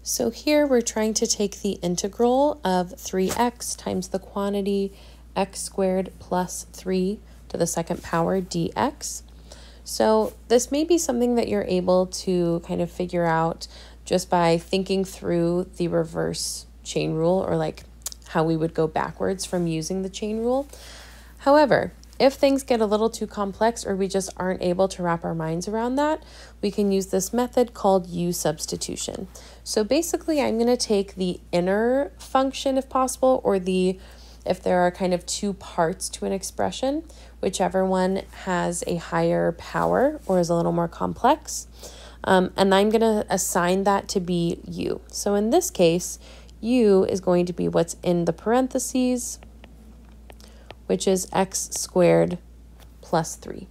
So here we're trying to take the integral of 3x times the quantity x squared plus 3 to the second power dx. So this may be something that you're able to kind of figure out just by thinking through the reverse chain rule, or like how we would go backwards from using the chain rule. However, if things get a little too complex or we just aren't able to wrap our minds around that, we can use this method called U-Substitution. So basically, I'm going to take the inner function if possible, or if there are kind of two parts to an expression, whichever one has a higher power or is a little more complex. And I'm going to assign that to be u. So in this case, u is going to be what's in the parentheses, which is x squared plus 3.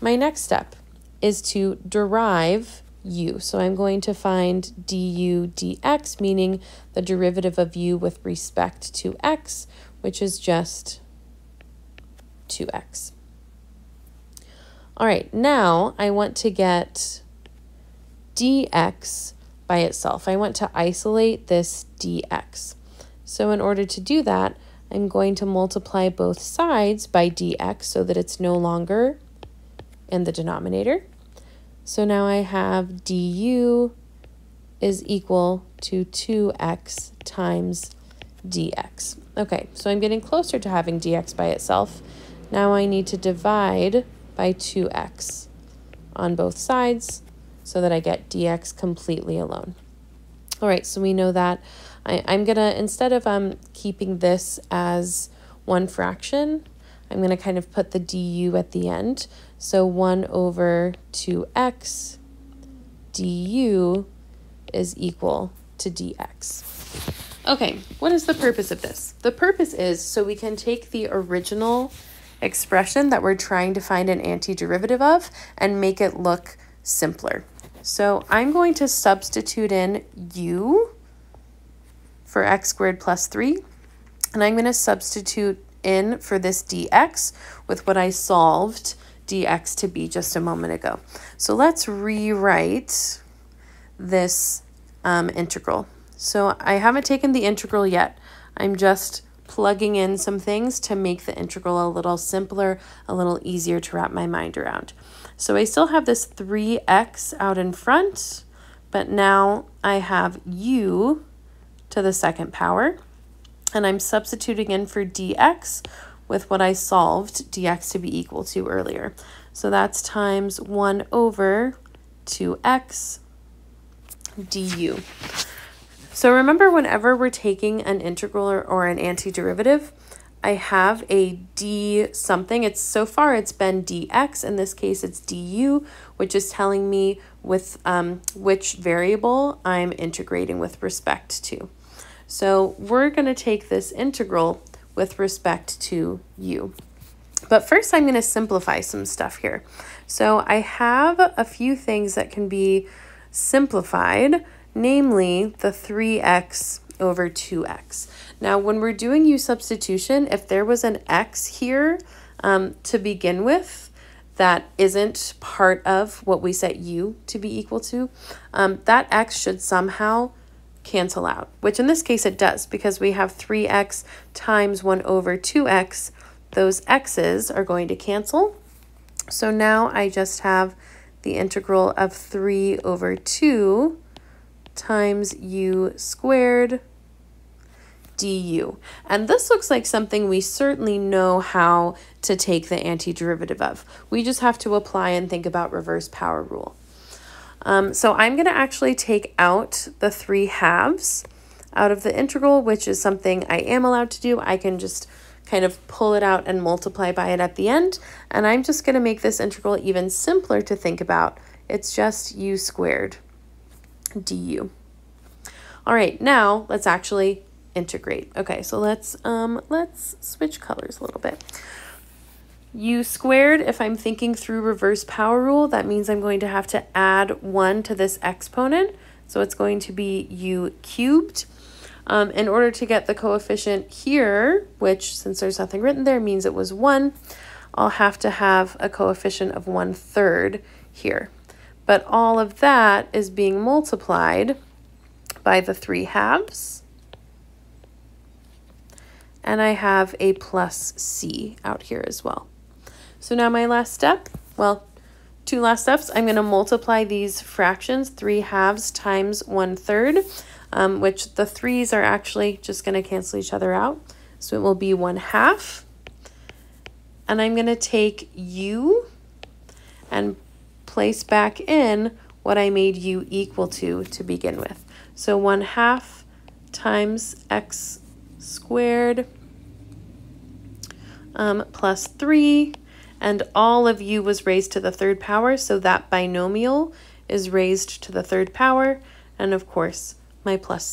My next step is to derive u. So I'm going to find du dx, meaning the derivative of u with respect to x, which is just 2x. All right, now I want to get dx by itself. I want to isolate this dx. So in order to do that, I'm going to multiply both sides by dx so that it's no longer in the denominator. So now I have du is equal to 2x times dx. Okay, so I'm getting closer to having dx by itself. Now I need to divide by 2x on both sides so that I get dx completely alone. All right, so we know that I'm gonna, instead of keeping this as one fraction, I'm gonna kind of put the du at the end. So 1 over 2x du is equal to dx. Okay, what is the purpose of this? The purpose is so we can take the original expression that we're trying to find an antiderivative of and make it look simpler. So I'm going to substitute in u for x squared plus 3, and I'm going to substitute in for this dx with what I solved dx to be just a moment ago. So let's rewrite this integral. So I haven't taken the integral yet. I'm just plugging in some things to make the integral a little simpler, a little easier to wrap my mind around. So I still have this 3x out in front, but now I have u to the second power, and I'm substituting in for dx with what I solved dx to be equal to earlier. So that's times 1 over 2x du. So remember, whenever we're taking an integral or an antiderivative, I have a d something. So far it's been dx. In this case, it's du, which is telling me with which variable I'm integrating with respect to. So we're going to take this integral with respect to u. But first, I'm going to simplify some stuff here. So I have a few things that can be simplified, namely the 3x over 2x. Now, when we're doing U-substitution, if there was an x here to begin with that isn't part of what we set u to be equal to, that x should somehow cancel out, which in this case it does, because we have 3x times 1 over 2x. Those x's are going to cancel. So now I just have the integral of 3 over 2 times u squared du. And this looks like something we certainly know how to take the antiderivative of. We just have to apply and think about reverse power rule. So I'm going to actually take out the 3/2 out of the integral, which is something I am allowed to do. I can just kind of pull it out and multiply by it at the end. And I'm just going to make this integral even simpler to think about. It's just u squared du. All right, now let's actually integrate. Okay, so let's switch colors a little bit. U squared, if I'm thinking through reverse power rule, that means I'm going to have to add 1 to this exponent. So it's going to be u cubed. In order to get the coefficient here, which since there's nothing written there means it was 1, I'll have to have a coefficient of 1/3 here. But all of that is being multiplied by the 3/2. And I have a plus c out here as well. So now my last step, well, 2 last steps, I'm going to multiply these fractions, 3/2 times 1/3, which the 3's are actually just going to cancel each other out. So it will be 1/2. And I'm going to take u and place back in what I made u equal to begin with. So 1/2 times x squared plus 3, and all of u was raised to the 3rd power, so that binomial is raised to the 3rd power, and of course my plus